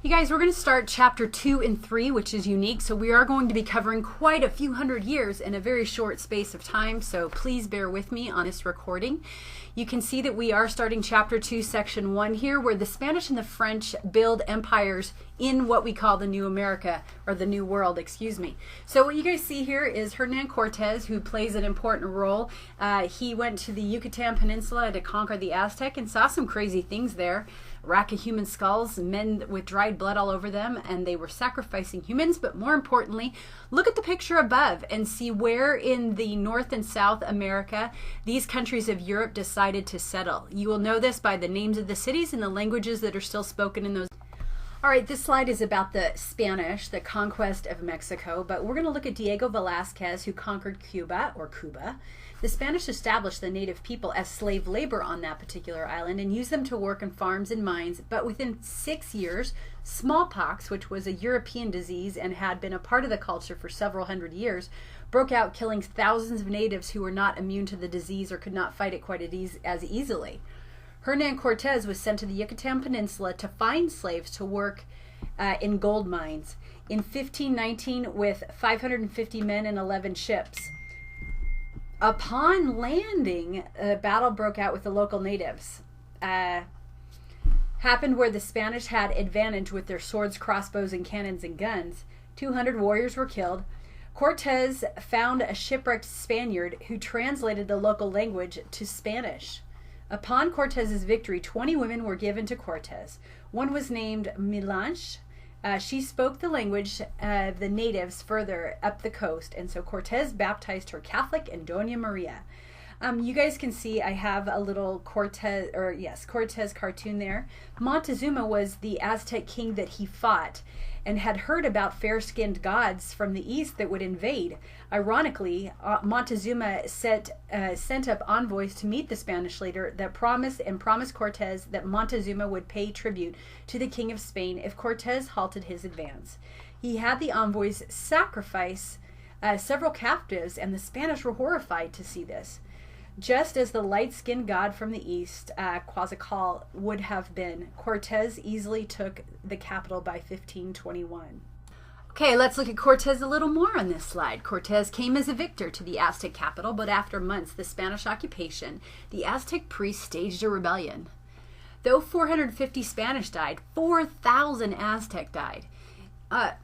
You guys, we're going to start chapter 2 and 3, which is unique. So we are going to be covering quite a few hundred years in a very short space of time. So please bear with me on this recording. You can see that we are starting chapter 2, section 1 here, where the Spanish and the French build empires in what we call the New America, or the New World, excuse me. So what you guys see here is Hernan Cortez, who plays an important role. He went to the Yucatan Peninsula to conquer the Aztec and saw some crazy things there. A rack of human skulls, men with dried blood all over them, and they were sacrificing humans. But more importantly, look at the picture above and see where in the North and South America these countries of Europe decided to settle. You will know this by the names of the cities and the languages that are still spoken in those. All right, this slide is about the Spanish, the conquest of Mexico, but we're going to look at Diego Velázquez, who conquered Cuba, or Cuba. The Spanish established the native people as slave labor on that particular island and used them to work in farms and mines, but within 6 years, smallpox, which was a European disease and had been a part of the culture for several hundred years, broke out, killing thousands of natives who were not immune to the disease or could not fight it quite as easily. Hernan Cortez was sent to the Yucatan Peninsula to find slaves to work in gold mines. In 1519, with 550 men and 11 ships. Upon landing, a battle broke out with the local natives. Happened where the Spanish had advantage with their swords, crossbows, and cannons and guns. 200 warriors were killed. Cortez found a shipwrecked Spaniard who translated the local language to Spanish. Upon Cortez's victory, 20 women were given to Cortez. One was named Milanche. She spoke the language of the natives further up the coast, and so Cortez baptized her Catholic and Doña Maria. You guys can see I have a little Cortez cartoon there. Montezuma was the Aztec king that he fought and had heard about fair-skinned gods from the east that would invade. Ironically, Montezuma sent up envoys to meet the Spanish leader that promised Cortez that Montezuma would pay tribute to the king of Spain if Cortez halted his advance. He had the envoys sacrifice several captives, and the Spanish were horrified to see this. Just as the light-skinned god from the east, Quetzalcoatl, would have been, Cortez easily took the capital by 1521. Okay, let's look at Cortez a little more on this slide. Cortez came as a victor to the Aztec capital, but after months of the Spanish occupation, the Aztec priests staged a rebellion. Though 450 Spanish died, 4,000 Aztec died.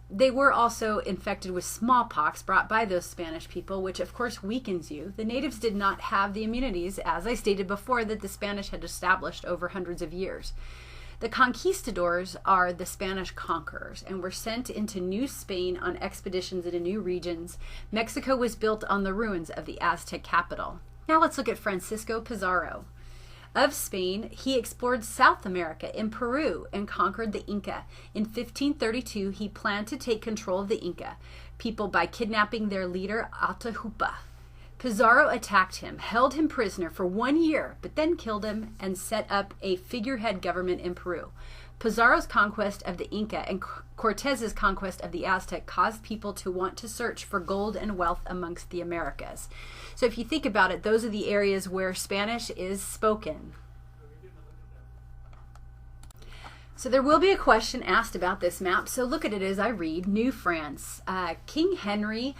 They were also infected with smallpox brought by those Spanish people, which of course weakens you. The natives did not have the immunities, as I stated before, that the Spanish had established over hundreds of years. The conquistadors are the Spanish conquerors and were sent into New Spain on expeditions into new regions. Mexico was built on the ruins of the Aztec capital. Now let's look at Francisco Pizarro. Of Spain, he explored South America in Peru and conquered the Inca. In 1532, he planned to take control of the Inca people by kidnapping their leader, Atahualpa. Pizarro attacked him, held him prisoner for 1 year, but then killed him and set up a figurehead government in Peru. Pizarro's conquest of the Inca and Cortez's conquest of the Aztec caused people to want to search for gold and wealth amongst the Americas. So if you think about it, those are the areas where Spanish is spoken. So there will be a question asked about this map. So look at it as I read. New France. King Henry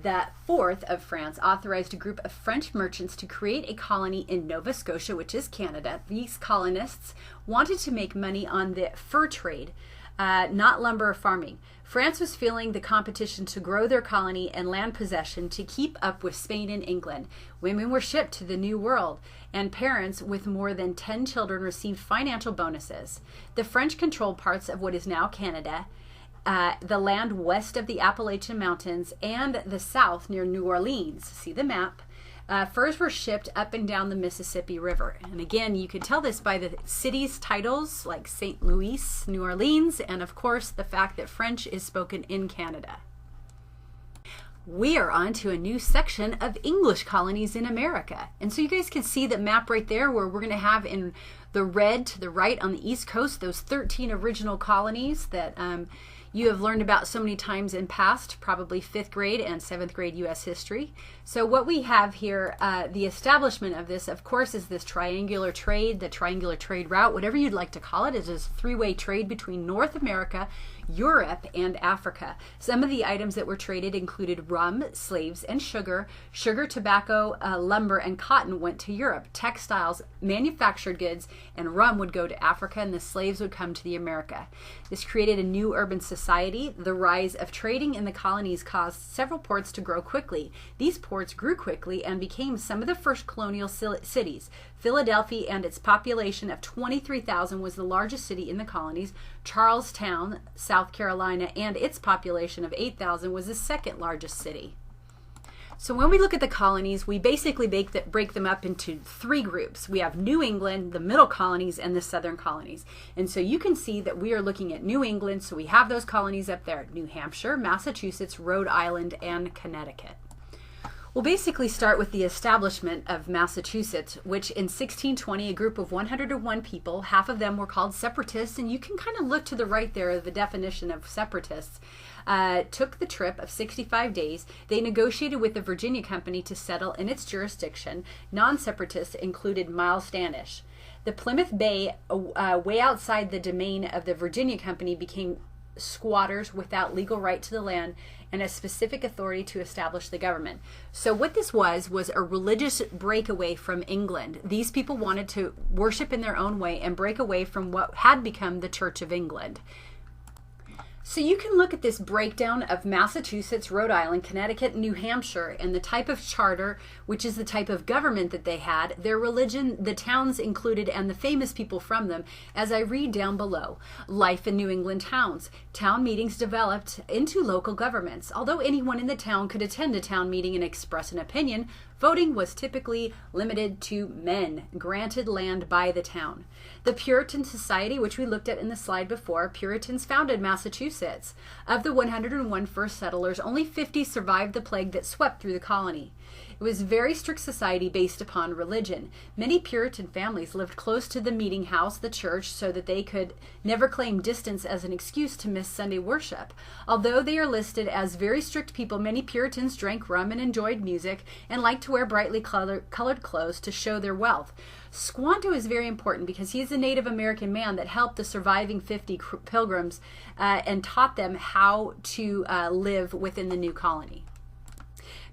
IV of France authorized a group of French merchants to create a colony in Nova Scotia, which is Canada. These colonists wanted to make money on the fur trade, not lumber or farming. France was feeling the competition to grow their colony and land possession to keep up with Spain and England. Women were shipped to the New World, and parents with more than 10 children received financial bonuses. The French controlled parts of what is now Canada, the land west of the Appalachian Mountains, and the south near New Orleans. See the map. Furs were shipped up and down the Mississippi River. And again, you can tell this by the cities' titles like St. Louis, New Orleans, and of course the fact that French is spoken in Canada. We are on to a new section of English colonies in America. And so you guys can see the map right there where we're going to have in The red to the right on the East Coast, those 13 original colonies that you have learned about so many times in past, probably 5th grade and 7th grade U.S. history. So what we have here, the establishment of this, of course, is this triangular trade, the triangular trade route, whatever you'd like to call it, is this three-way trade between North America, Europe, and Africa. Some of the items that were traded included rum, slaves, and sugar. Sugar, tobacco, lumber, and cotton went to Europe. Textiles, manufactured goods, and rum would go to Africa, and the slaves would come to the America. This created a new urban society. The rise of trading in the colonies caused several ports to grow quickly. These ports grew quickly and became some of the first colonial cities. Philadelphia and its population of 23,000 was the largest city in the colonies. Charlestown, South Carolina, and its population of 8,000 was the second largest city. So when we look at the colonies, we basically break them up into 3 groups. We have New England, the Middle Colonies, and the Southern Colonies. And so you can see that we are looking at New England, so we have those colonies up there: New Hampshire, Massachusetts, Rhode Island, and Connecticut. We'll basically start with the establishment of Massachusetts, which in 1620, a group of 101 people, half of them were called Separatists, and you can kind of look to the right there of the definition of Separatists, took the trip of 65 days. They negotiated with the Virginia Company to settle in its jurisdiction. Non-Separatists included Miles Standish. The Plymouth Bay, way outside the domain of the Virginia Company, became squatters without legal right to the land and a specific authority to establish the government. So what this was a religious breakaway from England. These people wanted to worship in their own way and break away from what had become the Church of England. So you can look at this breakdown of Massachusetts, Rhode Island, Connecticut, and New Hampshire, and the type of charter, which is the type of government that they had, their religion, the towns included, and the famous people from them, as I read down below. Life in New England towns. Town meetings developed into local governments. Although anyone in the town could attend a town meeting and express an opinion, voting was typically limited to men granted land by the town. The Puritan Society, which we looked at in the slide before, Puritans founded Massachusetts. Of the 101 first settlers, only 50 survived the plague that swept through the colony. It was a very strict society based upon religion. Many Puritan families lived close to the meeting house, the church, so that they could never claim distance as an excuse to miss Sunday worship. Although they are listed as very strict people, many Puritans drank rum and enjoyed music and liked to wear brightly colored clothes to show their wealth. Squanto is very important because he is a Native American man that helped the surviving 50 pilgrims and taught them how to live within the new colony.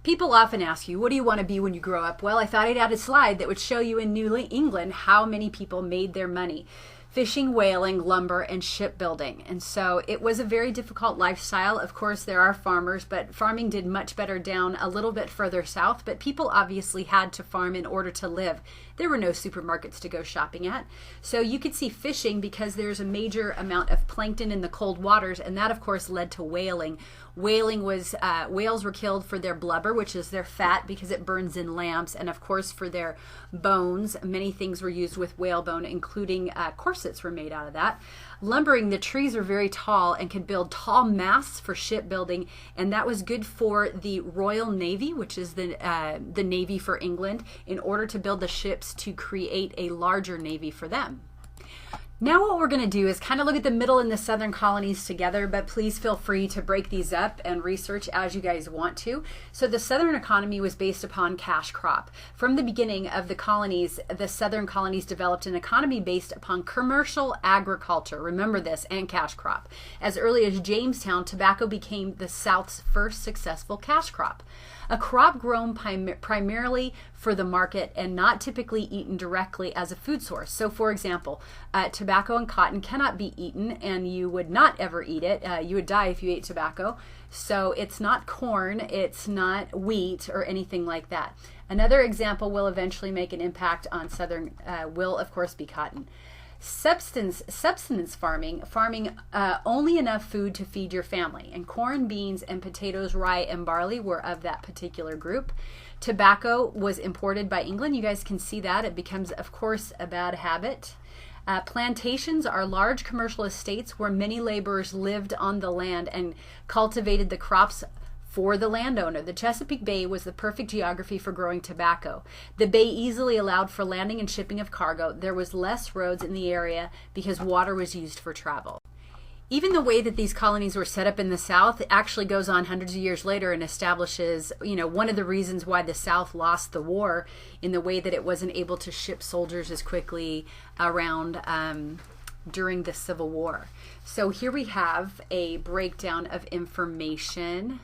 People often ask you, what do you want to be when you grow up? Well, I thought I'd add a slide that would show you in New England how many people made their money. Fishing, whaling, lumber, and shipbuilding. And so it was a very difficult lifestyle. Of course, there are farmers, but farming did much better down a little bit further south. But people obviously had to farm in order to live. There were no supermarkets to go shopping at. So you could see fishing because there's a major amount of plankton in the cold waters, and that, of course, led to whaling. Whaling was, whales were killed for their blubber, which is their fat because it burns in lamps, and of course for their bones. Many things were used with whale bone, including corsets were made out of that. Lumbering, the trees are very tall and could build tall masts for shipbuilding, and that was good for the Royal Navy, which is the Navy for England, in order to build the ships to create a larger navy for them. Now what we're going to do is kind of look at the middle and the southern colonies together, but please feel free to break these up and research as you guys want to. So the southern economy was based upon cash crop. From the beginning of the colonies, the southern colonies developed an economy based upon commercial agriculture. Remember this, and cash crop. As early as Jamestown, tobacco became the South's first successful cash crop. A crop grown primarily for the market and not typically eaten directly as a food source. So for example, tobacco and cotton cannot be eaten, and you would not ever eat it. You would die if you ate tobacco. So it's not corn, it's not wheat or anything like that. Another example will eventually make an impact on southern, will of course be cotton. Subsistence farming only enough food to feed your family, and corn, beans, and potatoes, rye, and barley were of that particular group. Tobacco was imported by England. You guys can see that. It becomes, of course, a bad habit. Plantations are large commercial estates where many laborers lived on the land and cultivated the crops For the landowner, the Chesapeake Bay was the perfect geography for growing tobacco. The bay easily allowed for landing and shipping of cargo. There was less roads in the area because water was used for travel. Even the way that these colonies were set up in the South actually goes on hundreds of years later and establishes, one of the reasons why the South lost the war in the way that it wasn't able to ship soldiers as quickly around during the Civil War. So here we have a breakdown of information.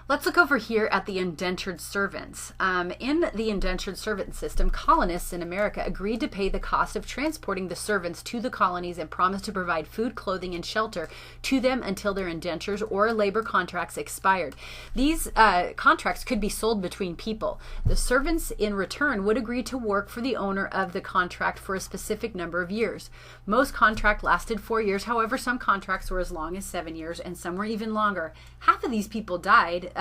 Let's look over here at the indentured servants. In the indentured servant system, colonists in America agreed to pay the cost of transporting the servants to the colonies and promised to provide food, clothing, and shelter to them until their indentures or labor contracts expired. These contracts could be sold between people. The servants in return would agree to work for the owner of the contract for a specific number of years. Most contracts lasted 4 years. However, some contracts were as long as 7 years and some were even longer. Half of these people died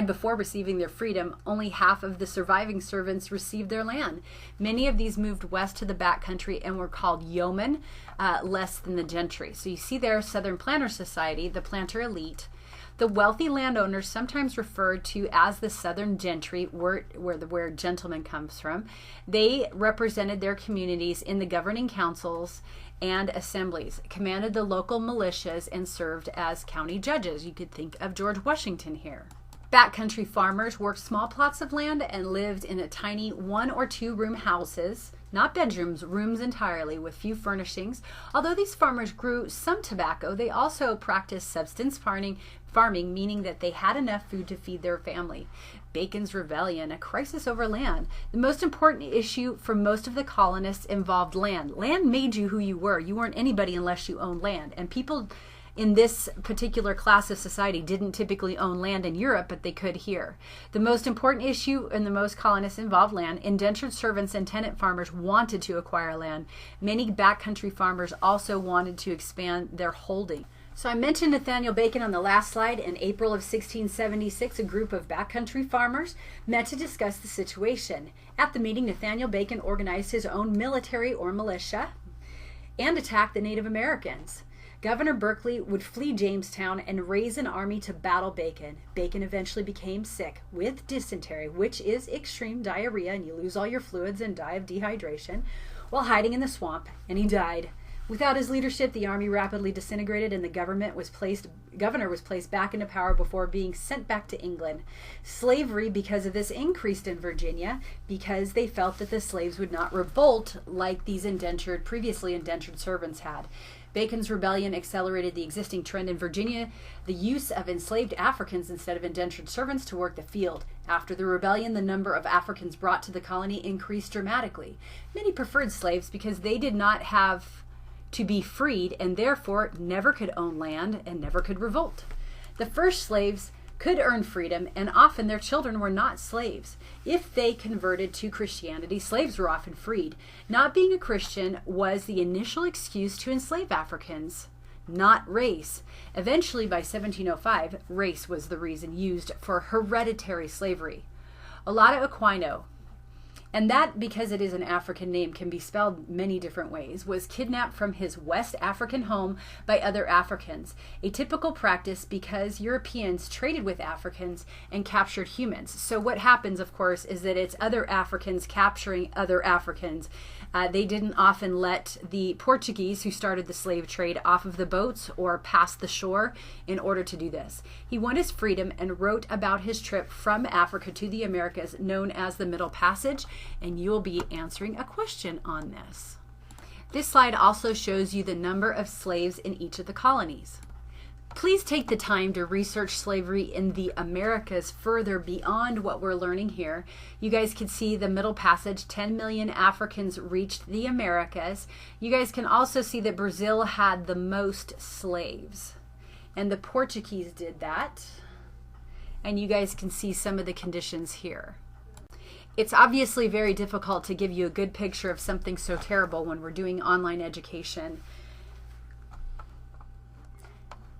before receiving their freedom. Only half of the surviving servants received their land. Many of these moved west to the backcountry and were called yeomen, less than the gentry. So you see there, Southern Planter Society, the planter elite. The wealthy landowners, sometimes referred to as the Southern gentry, where gentleman comes from, they represented their communities in the governing councils and assemblies, commanded the local militias, and served as county judges. You could think of George Washington here. Backcountry farmers worked small plots of land and lived in a tiny 1 or 2 room houses, not bedrooms, rooms entirely, with few furnishings. Although these farmers grew some tobacco, they also practiced subsistence farming, meaning that they had enough food to feed their family. Bacon's Rebellion, a crisis over land. The most important issue for most of the colonists involved land. Land made you who you were. You weren't anybody unless you owned land. And people in this particular class of society didn't typically own land in Europe, but they could here. The most important issue in the most colonists involved land. Indentured servants and tenant farmers wanted to acquire land. Many backcountry farmers also wanted to expand their holding. So I mentioned Nathaniel Bacon on the last slide. In April of 1676, a group of backcountry farmers met to discuss the situation. At the meeting, Nathaniel Bacon organized his own military or militia and attacked the Native Americans. Governor Berkeley would flee Jamestown and raise an army to battle Bacon. Bacon eventually became sick with dysentery, which is extreme diarrhea, and you lose all your fluids and die of dehydration, while hiding in the swamp, and he died. Without his leadership, the army rapidly disintegrated and the governor was placed back into power before being sent back to England. Slavery, because of this, increased in Virginia because they felt that the slaves would not revolt like these previously indentured servants had. Bacon's rebellion accelerated the existing trend in Virginia, the use of enslaved Africans instead of indentured servants to work the field. After the rebellion, the number of Africans brought to the colony increased dramatically. Many preferred slaves because they did not have to be freed and therefore never could own land and never could revolt. The first slaves could earn freedom, and often their children were not slaves. If they converted to Christianity, slaves were often freed. Not being a Christian was the initial excuse to enslave Africans, not race. Eventually, by 1705, race was the reason used for hereditary slavery. Olaudah Equino, and that, because it is an African name, can be spelled many different ways, was kidnapped from his West African home by other Africans. A typical practice because Europeans traded with Africans and captured humans. So what happens, of course, is that it's other Africans capturing other Africans. They didn't often let the Portuguese who started the slave trade off of the boats or past the shore in order to do this. He won his freedom and wrote about his trip from Africa to the Americas, known as the Middle Passage, and you will be answering a question on this. This slide also shows you the number of slaves in each of the colonies. Please take the time to research slavery in the Americas further beyond what we're learning here. You guys can see the Middle Passage, 10 million Africans reached the Americas. You guys can also see that Brazil had the most slaves, and the Portuguese did that. And you guys can see some of the conditions here. It's obviously very difficult to give you a good picture of something so terrible when we're doing online education.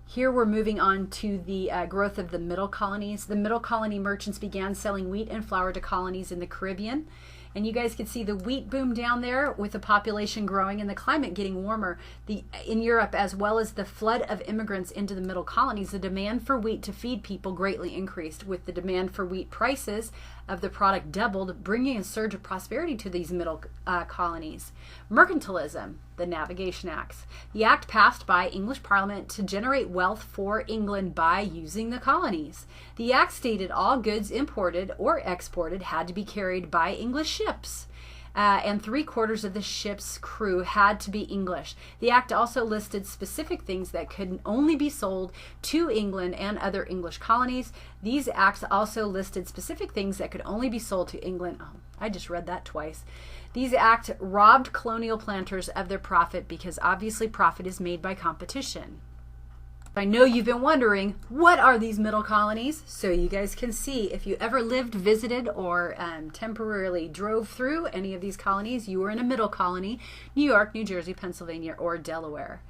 Here we're moving on to the growth of the Middle Colonies. The Middle Colony merchants began selling wheat and flour to colonies in the Caribbean. And you guys can see the wheat boom down there with the population growing and the climate getting warmer in Europe, as well as the flood of immigrants into the Middle Colonies. The demand for wheat to feed people greatly increased, with the demand for wheat prices of the product doubled, bringing a surge of prosperity to these Middle Colonies. Mercantilism, the Navigation Acts. The act passed by English Parliament to generate wealth for England by using the colonies. The act stated all goods imported or exported had to be carried by English ships. And 3/4 of the ship's crew had to be English. The act also listed specific things that could only be sold to England and other English colonies. These acts also listed specific things that could only be sold to England. Oh, I just read that twice. These acts robbed colonial planters of their profit, because obviously profit is made by competition. I know you've been wondering, what are these Middle Colonies? So you guys can see, if you ever lived, visited, or temporarily drove through any of these colonies, you were in a Middle Colony: New York, New Jersey, Pennsylvania, or Delaware.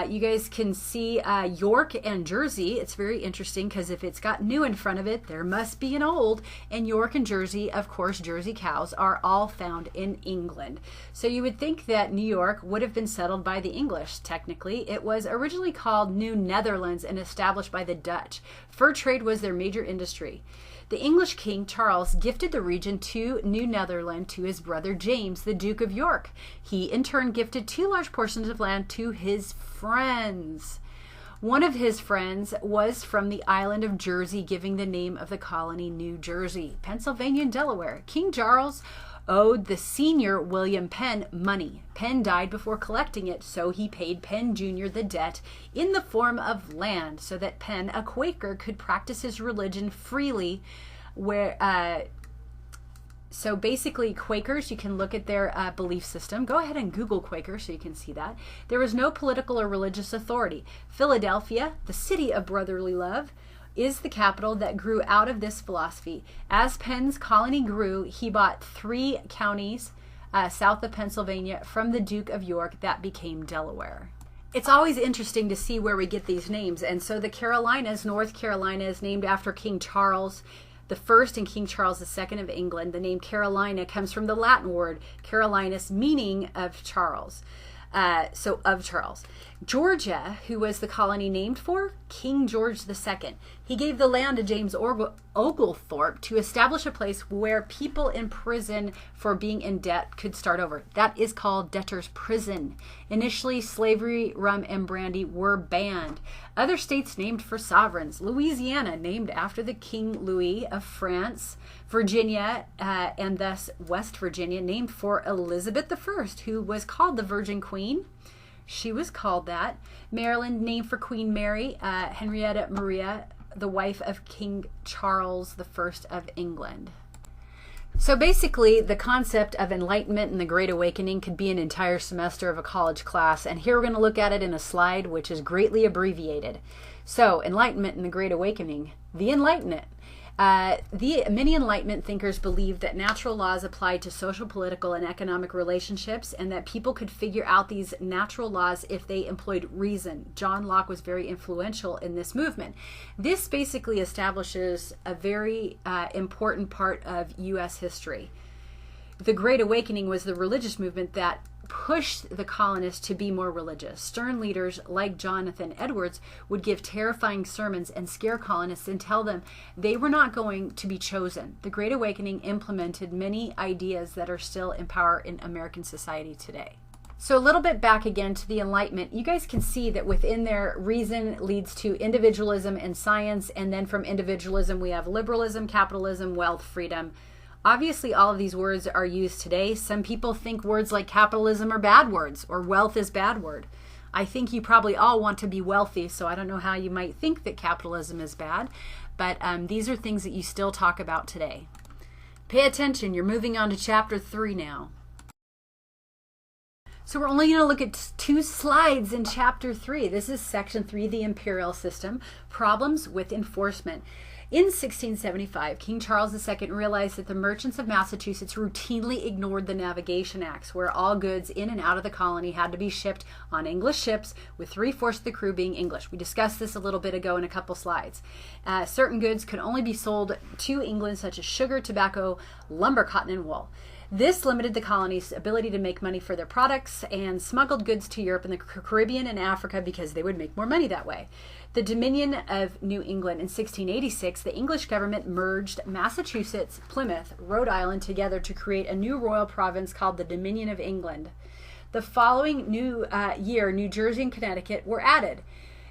You guys can see York and Jersey. It's very interesting because if it's got new in front of it, there must be an old. And York and Jersey, of course, Jersey cows, are all found in England. So you would think that New York would have been settled by the English. Technically, it was originally called New Netherlands and established by the Dutch. Fur trade was their major industry. The English King Charles gifted the region to New Netherland to his brother James, the Duke of York. He in turn gifted 2 large portions of land to his friends. One of his friends was from the island of Jersey, giving the name of the colony New Jersey. Pennsylvania and Delaware. King Charles owed the senior William Penn money. Penn died before collecting it, so he paid Penn Jr. the debt in the form of land, so that Penn, a Quaker, could practice his religion freely. So basically, Quakers, you can look at their belief system. Go ahead and Google Quaker so you can see that. There was no political or religious authority. Philadelphia, the city of brotherly love, is the capital that grew out of this philosophy. As Penn's colony grew, he bought 3 counties south of Pennsylvania from the Duke of York that became Delaware. It's always interesting to see where we get these names. And so the Carolinas, North Carolina, is named after King Charles the First and King Charles II of England. The name Carolina comes from the Latin word Carolinus, meaning of Charles. Of Charles. Georgia, who was the colony named for? King George II. He gave the land to James Oglethorpe to establish a place where people in prison for being in debt could start over. That is called debtor's prison. Initially, slavery, rum, and brandy were banned. Other states named for sovereigns. Louisiana, named after the King Louis of France. Virginia, and thus West Virginia, named for Elizabeth I, who was called the Virgin Queen. She was called that. Maryland, named for Queen Mary, Henrietta Maria, the wife of King Charles I of England. So basically, the concept of Enlightenment and the Great Awakening could be an entire semester of a college class, and here we're going to look at it in a slide which is greatly abbreviated. So, Enlightenment and the Great Awakening. The Enlightenment. Many Enlightenment thinkers believed that natural laws applied to social, political, and economic relationships, and that people could figure out these natural laws if they employed reason. John Locke was very influential in this movement. This basically establishes a very important part of U.S. history. The Great Awakening was the religious movement that pushed the colonists to be more religious. Stern leaders like Jonathan Edwards would give terrifying sermons and scare colonists and tell them they were not going to be chosen. The Great Awakening implemented many ideas that are still in power in American society today. So a little bit back again to the Enlightenment, you guys can see that within there, reason leads to individualism and science, and then from individualism we have liberalism, capitalism, wealth, freedom. Obviously, all of these words are used today. Some people think words like capitalism are bad words, or wealth is bad word. I think you probably all want to be wealthy, so I don't know how you might think that capitalism is bad, but these are things that you still talk about today. Pay attention, you're moving on to chapter 3 now. So we're only going to look at 2 slides in chapter 3. This is section 3, the Imperial System, problems with enforcement. In 1675, King Charles II realized that the merchants of Massachusetts routinely ignored the Navigation Acts, where all goods in and out of the colony had to be shipped on English ships, with 3/4 of the crew being English. We discussed this a little bit ago in a couple slides. Certain goods could only be sold to England, such as sugar, tobacco, lumber, cotton, and wool. This limited the colonies' ability to make money for their products and smuggled goods to Europe and the Caribbean and Africa because they would make more money that way. The Dominion of New England in 1686, the English government merged Massachusetts, Plymouth, Rhode Island together to create a new royal province called the Dominion of England. The following year, New Jersey and Connecticut were added.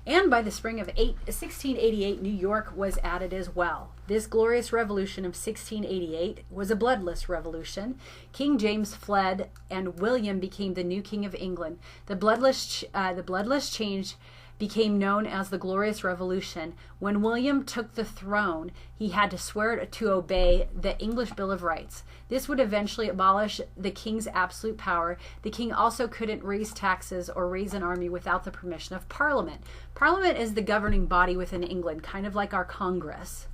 And by the spring of 1688, New York was added as well. This glorious revolution of 1688 was a bloodless revolution. King James fled, and William became the new King of England. The bloodless change became known as the Glorious Revolution. When William took the throne, he had to swear to obey the English Bill of Rights. This would eventually abolish the king's absolute power. The king also couldn't raise taxes or raise an army without the permission of Parliament. Parliament is the governing body within England, kind of like our Congress.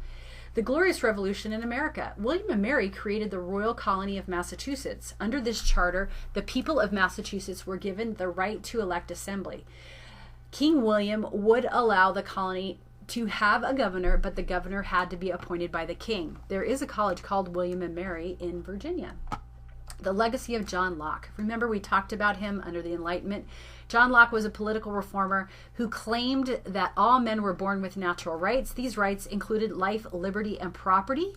The Glorious Revolution in America. William and Mary created the Royal Colony of Massachusetts. Under this charter, the people of Massachusetts were given the right to elect assembly. King William would allow the colony to have a governor, but the governor had to be appointed by the king. There is a college called William and Mary in Virginia. The legacy of John Locke. Remember, we talked about him under the Enlightenment. John Locke was a political reformer who claimed that all men were born with natural rights. These rights included life, liberty, and property.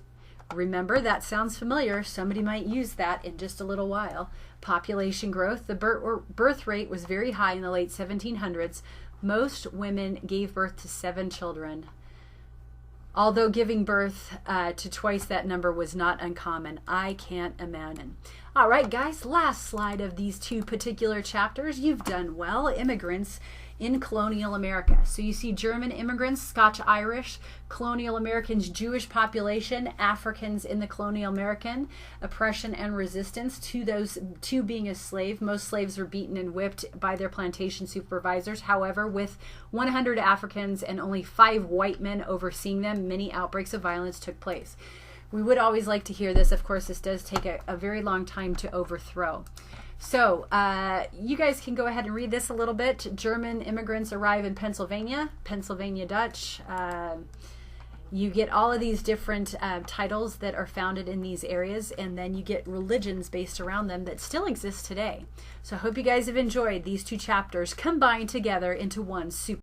Remember, that sounds familiar. Somebody might use that in just a little while. Population growth. The birth rate was very high in the late 1700s. Most women gave birth to 7 children. Although giving birth to twice that number was not uncommon. I can't imagine. All right, guys, last slide of these 2 particular chapters. You've done well. Immigrants in colonial America. So you see German immigrants, Scotch-Irish, colonial Americans, Jewish population, Africans in the colonial American, oppression and resistance to those to being a slave. Most slaves were beaten and whipped by their plantation supervisors. However, with 100 Africans and only 5 white men overseeing them, many outbreaks of violence took place. We would always like to hear this. Of course, this does take a very long time to overthrow. So you guys can go ahead and read this a little bit. German immigrants arrive in Pennsylvania, Pennsylvania Dutch. You get all of these different titles that are founded in these areas, and then you get religions based around them that still exist today. So I hope you guys have enjoyed these 2 chapters combined together into one super